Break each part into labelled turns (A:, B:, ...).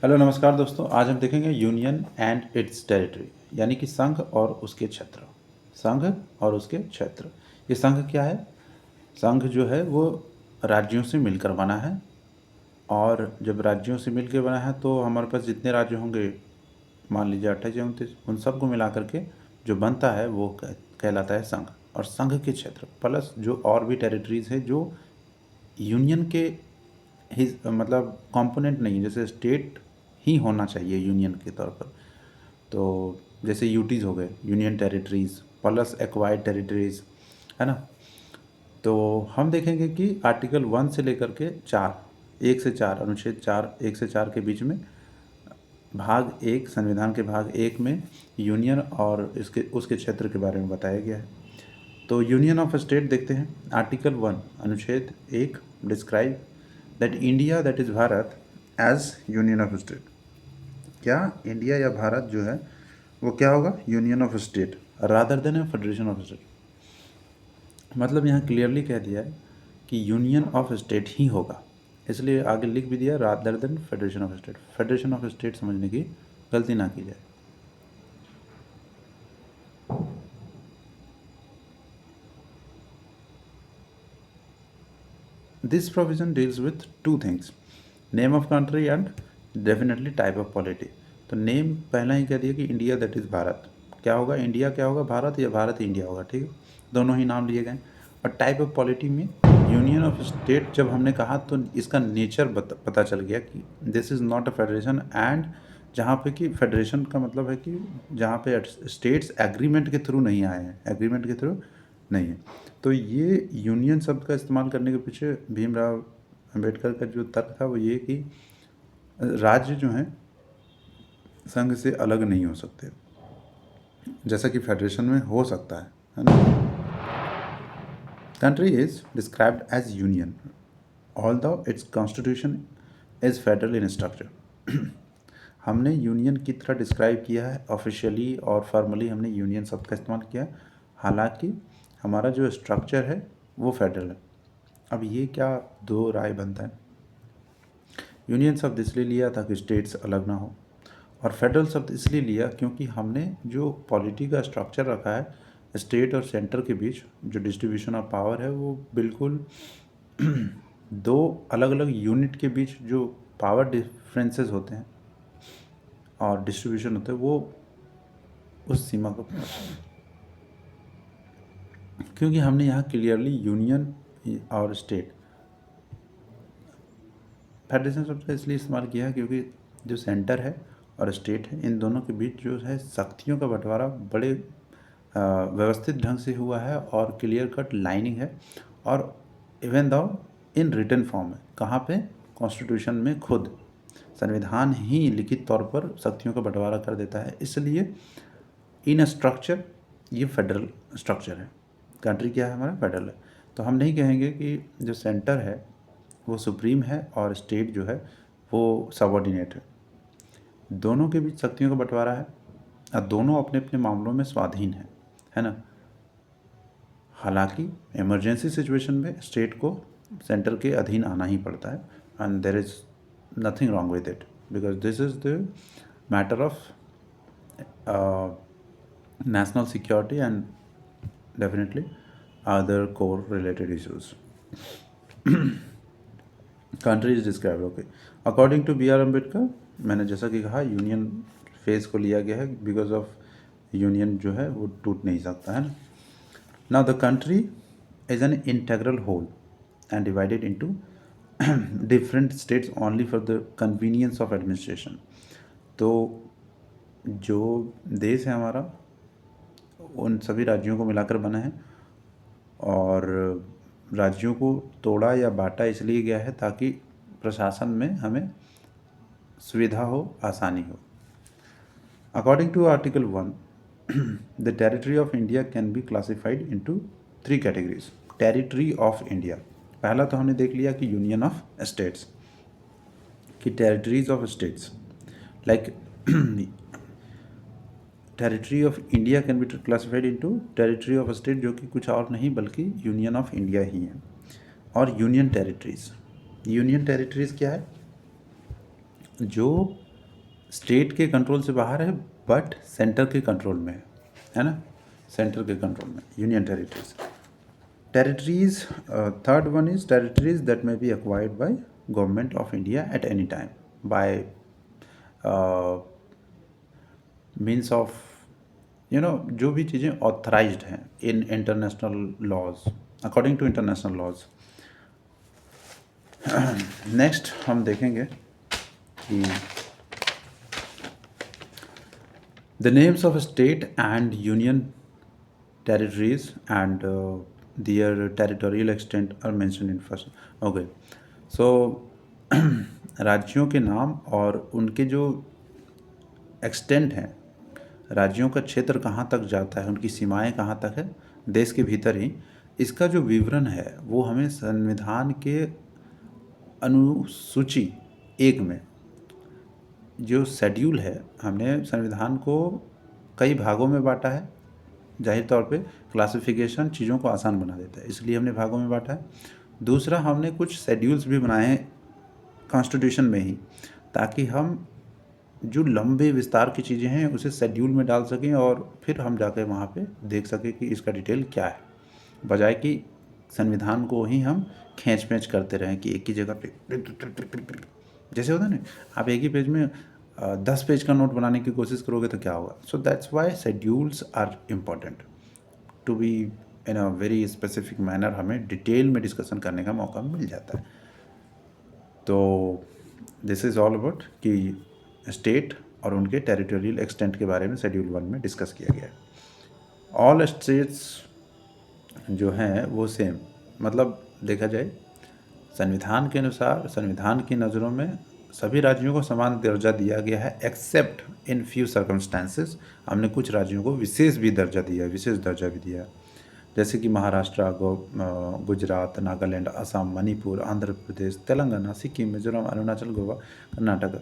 A: Hello नमस्कार दोस्तों, आज हम देखेंगे यूनियन एंड इट्स टेरिटरी, यानी कि संघ और उसके क्षेत्र। संघ और उसके क्षेत्र। ये संघ क्या है? संघ जो है वो राज्यों से मिलकर बना है, और जब राज्यों से मिलकर बना है तो हमारे पास जितने राज्य होंगे, मान लीजिए 28 या 29, उन सबको मिला करके जो बनता है वो कहलाता है संघ। और संघ के क्षेत्र प्लस जो और भी टेरिटरीज है जो यूनियन के मतलब कंपोनेंट नहीं है, जैसे स्टेट ही होना चाहिए यूनियन के तौर पर। तो जैसे यूटीज़ हो गए, union territories plus acquired territories, है ना। तो हम देखेंगे कि आर्टिकल 1 से लेकर के 4, 1 से 4, अनुच्छेद 4, 1 से 4 के बीच में भाग 1, संविधान के भाग 1 में यूनियन और इसके उसके क्षेत्र के बारे में बताया गया है। तो यूनियन ऑफ स्टेट देखते हैं। आर्टिकल 1 अनुच्छेद 1 describe that India that is Bharat as union of state. क्या इंडिया या भारत जो है वो क्या होगा? Union of state rather than a federation of state. मतलब यहाँ क्लियरली कह दिया है कि यूनियन ऑफ स्टेट ही होगा, इसलिए आगे लिख भी दिया rather than federation of state. Federation of state समझने की गलती ना की जाए। This provision deals with two things, name of country and definitely type of polity. तो नेम पहला ही कह दिया कि इंडिया दैट इज़ भारत। क्या होगा? इंडिया क्या होगा? भारत, या भारत इंडिया होगा, ठीक है। दोनों ही नाम लिए गए। और टाइप ऑफ पॉलिटी में यूनियन ऑफ स्टेट जब हमने कहा तो इसका नेचर पता चल गया कि this is not a federation, and जहाँ पे कि फेडरेशन का मतलब है कि जहाँ पे स्टेट्स एग्रीमेंट के थ्रू नहीं आए हैं, एग्रीमेंट के थ्रू नहीं है। तो ये यूनियन शब्द का इस्तेमाल करने के पीछे भीमराव अंबेडकर का जो तर्क था वो ये कि राज्य जो हैं संघ से अलग नहीं हो सकते, जैसा कि फेडरेशन में हो सकता है ना। Country is described as union although its constitution is federal in structure. हमने यूनियन की तरह डिस्क्राइब किया है ऑफिशियली और फॉर्मली, हमने यूनियन शब्द का इस्तेमाल किया है, हालांकि हमारा जो स्ट्रक्चर है वो फेडरल है। अब ये क्या दो राय बनता है? यूनियन शब्द इसलिए लिया ताकि स्टेट्स अलग ना हो, और फेडरल शब्द इसलिए लिया क्योंकि हमने जो पॉलिटी का स्ट्रक्चर रखा है स्टेट और सेंटर के बीच, जो डिस्ट्रीब्यूशन ऑफ पावर है वो बिल्कुल दो अलग अलग यूनिट के बीच जो पावर डिफरेंसेस होते हैं और डिस्ट्रीब्यूशन होते हैं वो उस सीमा को, क्योंकि हमने यहाँ क्लियरली यूनियन और स्टेट, फेडरेशन शब्द इसलिए इस्तेमाल किया है क्योंकि जो सेंटर है और स्टेट है इन दोनों के बीच जो है शक्तियों का बंटवारा बड़े व्यवस्थित ढंग से हुआ है और क्लियर कट लाइनिंग है, और इवन दो इन रिटन फॉर्म है। कहाँ पे? कॉन्स्टिट्यूशन में खुद संविधान ही लिखित तौर पर शक्तियों का बंटवारा कर देता है, इसलिए इन स्ट्रक्चर ये फेडरल स्ट्रक्चर है। कंट्री क्या है? हमारा फेडरल है। तो हम नहीं कहेंगे कि जो सेंटर है वो सुप्रीम है और स्टेट जो है वो सबऑर्डिनेट है। दोनों के बीच शक्तियों का बंटवारा है और दोनों अपने अपने मामलों में स्वाधीन है ना। हालांकि इमरजेंसी सिचुएशन में स्टेट को सेंटर के अधीन आना ही पड़ता है, and there is nothing wrong with it because this is the matter of national security and definitely other core related issues. Country is describe, okay. According to B R Ambedkar, मैंने जैसा कि कहा यूनियन फेज को लिया गया है because of union जो है वो टूट नहीं सकता है ना। Now the country is an integral whole and divided into different states only for the convenience of administration. तो जो देश है हमारा उन सभी राज्यों को मिलाकर बना है, और राज्यों को तोड़ा या बांटा इसलिए गया है ताकि प्रशासन में हमें सुविधा हो, आसानी हो। According to article 1 the territory of India can be classified into 3 categories. Territory of India, पहला तो हमने देख लिया कि यूनियन ऑफ स्टेट्स की territories of states, like territory of India can be classified into territory of state, जो कि कुछ और नहीं बल्कि यूनियन ऑफ इंडिया ही है। और यूनियन टेरिटरीज, यूनियन टेरिटरीज क्या है? जो स्टेट के कंट्रोल से बाहर है बट सेंटर के कंट्रोल में है ना, सेंटर के कंट्रोल में, union territories. Territories, third one is territories that may be acquired by government of India at any time by means of जो भी चीज़ें ऑथराइज्ड हैं in international laws, according to international laws. Next हम देखेंगे कि the names of state and union territories and their territorial extent are mentioned in first. Okay, so राज्यों के नाम और उनके जो एक्सटेंट हैं, राज्यों का क्षेत्र कहाँ तक जाता है, उनकी सीमाएं कहाँ तक है देश के भीतर ही, इसका जो विवरण है वो हमें संविधान के अनुसूची 1 में जो शेड्यूल है, हमने संविधान को कई भागों में बांटा है। जाहिर तौर पे क्लासिफिकेशन चीज़ों को आसान बना देता है, इसलिए हमने भागों में बांटा है। दूसरा, हमने कुछ शेड्यूल्स भी बनाए हैं कॉन्स्टिट्यूशन में ही, ताकि हम जो लंबे विस्तार की चीज़ें हैं उसे शेड्यूल में डाल सकें और फिर हम जाकर वहाँ पे देख सकें कि इसका डिटेल क्या है, बजाय कि संविधान को ही हम खींच पेंच करते रहें कि एक ही जगह पे जैसे होता है ना, आप एक ही पेज में 10 पेज का नोट बनाने की कोशिश करोगे तो क्या होगा। So that's why schedules are important to be in a very specific manner, हमें डिटेल में डिस्कशन करने का मौका मिल जाता है। तो दिस इज़ ऑल अबाउट कि स्टेट और उनके टेरिटोरियल एक्सटेंट के बारे में शेड्यूल 1 में डिस्कस किया गया है। ऑल स्टेट्स जो हैं वो सेम, मतलब देखा जाए संविधान के अनुसार, संविधान की नज़रों में सभी राज्यों को समान दर्जा दिया गया है, एक्सेप्ट इन फ्यू सर्कमस्टांसेस। हमने कुछ राज्यों को विशेष भी दर्जा दिया है, विशेष दर्जा भी दिया है, जैसे कि महाराष्ट्र, गुजरात, नागालैंड, असम, मणिपुर, आंध्र प्रदेश, तेलंगाना, सिक्किम, मिजोरम, अरुणाचल, गोवा, कर्नाटक।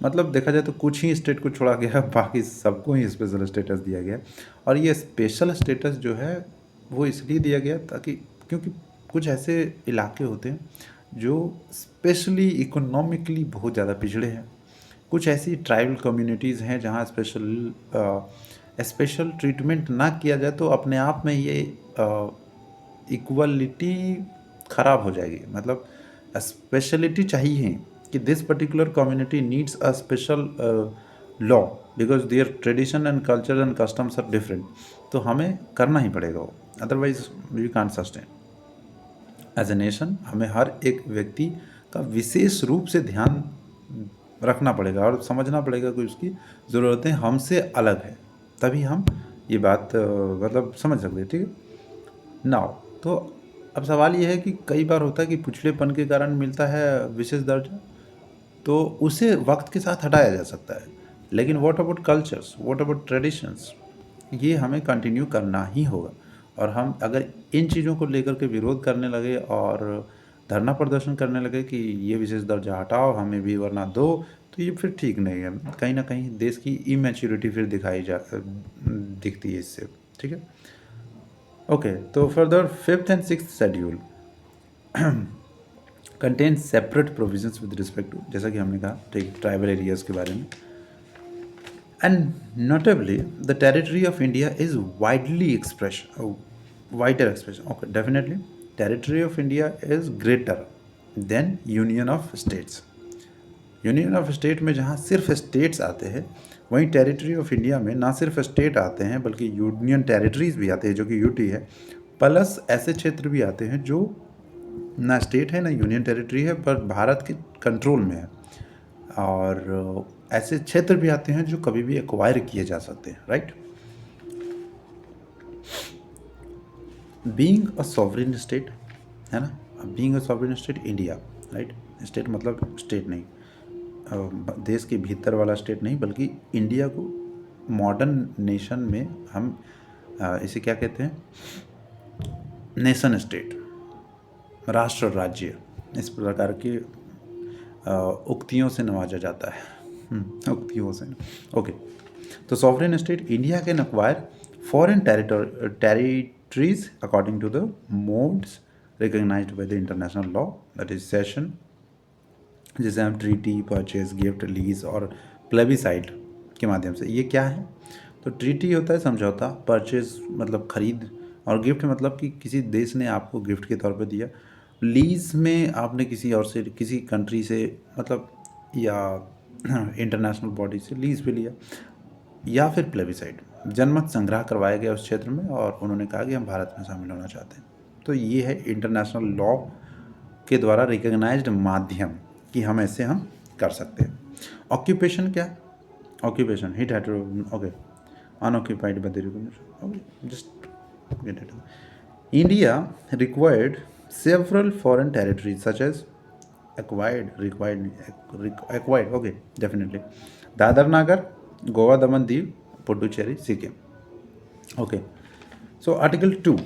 A: मतलब देखा जाए तो कुछ ही स्टेट को छोड़ा गया, बाकी सबको ही स्पेशल स्टेटस दिया गया। और ये स्पेशल स्टेटस जो है वो इसलिए दिया गया ताकि, क्योंकि कुछ ऐसे इलाके होते हैं जो स्पेशली इकोनॉमिकली बहुत ज़्यादा पिछड़े हैं, कुछ ऐसी ट्राइबल कम्युनिटीज़ हैं जहाँ स्पेशल ट्रीटमेंट ना किया जाए तो अपने आप में ये इक्वलिटी ख़राब हो जाएगी। मतलब स्पेशलिटी चाहिए कि this particular community needs a special law because their tradition and culture and customs are different, तो हमें करना ही पड़ेगा वो, otherwise we can't sustain as a nation. हमें हर एक व्यक्ति का विशेष रूप से ध्यान रखना पड़ेगा और समझना पड़ेगा कि उसकी ज़रूरतें हमसे अलग है, तभी हम ये बात मतलब समझ सकते हैं। ठीक है नाउ, तो अब सवाल ये है कि कई बार होता है कि पिछड़ेपन के कारण मिलता है विशेष दर्जा, तो उसे वक्त के साथ हटाया जा सकता है, लेकिन what about cultures, what about traditions, ये हमें कंटिन्यू करना ही होगा। और हम अगर इन चीज़ों को लेकर के विरोध करने लगे और धरना प्रदर्शन करने लगे कि ये विशेष दर्जा हटाओ, हमें भी वरना दो, तो ये फिर ठीक नहीं है। कहीं ना कहीं देश की इमेच्योरिटी फिर दिखती है इससे। ठीक है, ओके। तो further 5th and 6th schedule contain separate provisions with respect to, जैसा कि हमने कहा, ठीक, ट्राइबल एरियाज़ के बारे में। And notably, the territory of India is wider expression. Okay, definitely, territory of India is greater than Union of States. Union of state में जहाँ सिर्फ स्टेट्स आते हैं, वहीं टेरिटरी ऑफ इंडिया में ना सिर्फ स्टेट आते हैं बल्कि यूनियन टेरिटरीज भी आते हैं, जो कि यूटी है, प्लस ऐसे क्षेत्र भी आते हैं जो ना स्टेट है ना यूनियन टेरिटरी है पर भारत के कंट्रोल में है, और ऐसे क्षेत्र भी आते हैं जो कभी भी एक्वायर किए जा सकते हैं। Right, being a sovereign state, है ना, being a sovereign state India, right, state मतलब स्टेट नहीं, देश के भीतर वाला स्टेट नहीं, बल्कि इंडिया को मॉडर्न नेशन में हम इसे क्या कहते हैं, नेशन स्टेट, राष्ट्र राज्य, इस प्रकार की उक्तियों से नवाजा जाता है, उक्तियों से। ओके, तो sovereign state India can acquire foreign territories according to the modes recognized by the international law, that is cession, जैसे हम ट्रीटी, परचेज, गिफ्ट, लीज और प्लेबिसाइड के माध्यम से। ये क्या है? तो ट्रीटी होता है समझौता, परचेज मतलब खरीद, और गिफ्ट मतलब कि किसी देश ने आपको गिफ्ट के तौर पे दिया। लीज में आपने किसी और से, किसी कंट्री से मतलब, या इंटरनेशनल बॉडी से लीज पे लिया। या फिर प्लेबिसाइड, जनमत संग्रह करवाया गया उस क्षेत्र में और उन्होंने कहा कि हम भारत में शामिल होना चाहते हैं। तो ये है इंटरनेशनल लॉ के द्वारा रिकग्नाइज्ड माध्यम कि हम ऐसे हम कर सकते हैं। ऑक्यूपेशन क्या? Occupation hit hetero, okay, unoccupied by the recognition, okay, just get it. India required several foreign territories such as acquired, okay, definitely, Dadra Nagar, Goa, Daman, Diu, Puducherry, Sikkim, okay. So article 2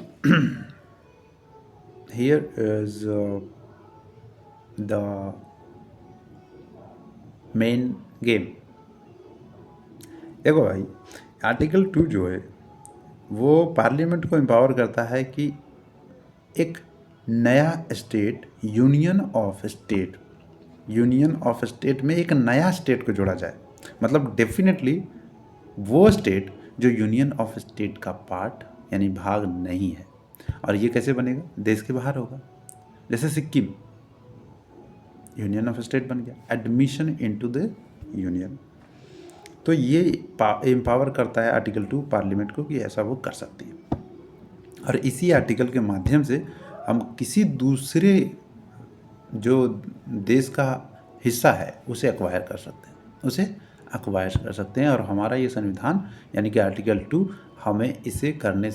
A: here is the main game। देखो भाई, article 2 जो है वो parliament को empower करता है कि एक नया स्टेट, यूनियन ऑफ स्टेट में एक नया स्टेट को जोड़ा जाए। मतलब डेफिनेटली वो स्टेट जो यूनियन ऑफ स्टेट का पार्ट यानी भाग नहीं है। और ये कैसे बनेगा? देश के बाहर होगा। जैसे सिक्किम यूनियन ऑफ स्टेट बन गया, एडमिशन इनटू द यूनियन। तो ये एम्पावर करता है आर्टिकल 2 पार्लियामेंट को कि ऐसा वो कर सकती है। और इसी आर्टिकल के माध्यम से हम किसी दूसरे जो देश का हिस्सा है उसे अक्वायर कर सकते हैं, और हमारा ये संविधान यानी कि आर्टिकल 2 हमें इसे करने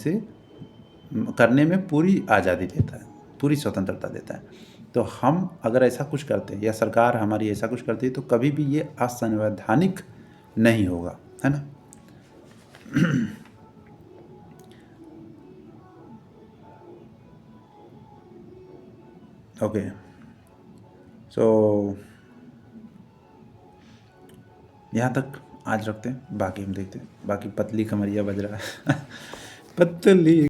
A: में पूरी आज़ादी देता है, पूरी स्वतंत्रता देता है। तो हम अगर ऐसा कुछ करते हैं या सरकार हमारी ऐसा कुछ करती है तो कभी भी ये असंवैधानिक नहीं होगा, है ना। ओके, सो यहाँ तक आज रखते हैं, बाकी हम देखते हैं। बाकी पतली कमरिया बज रहा है। पतली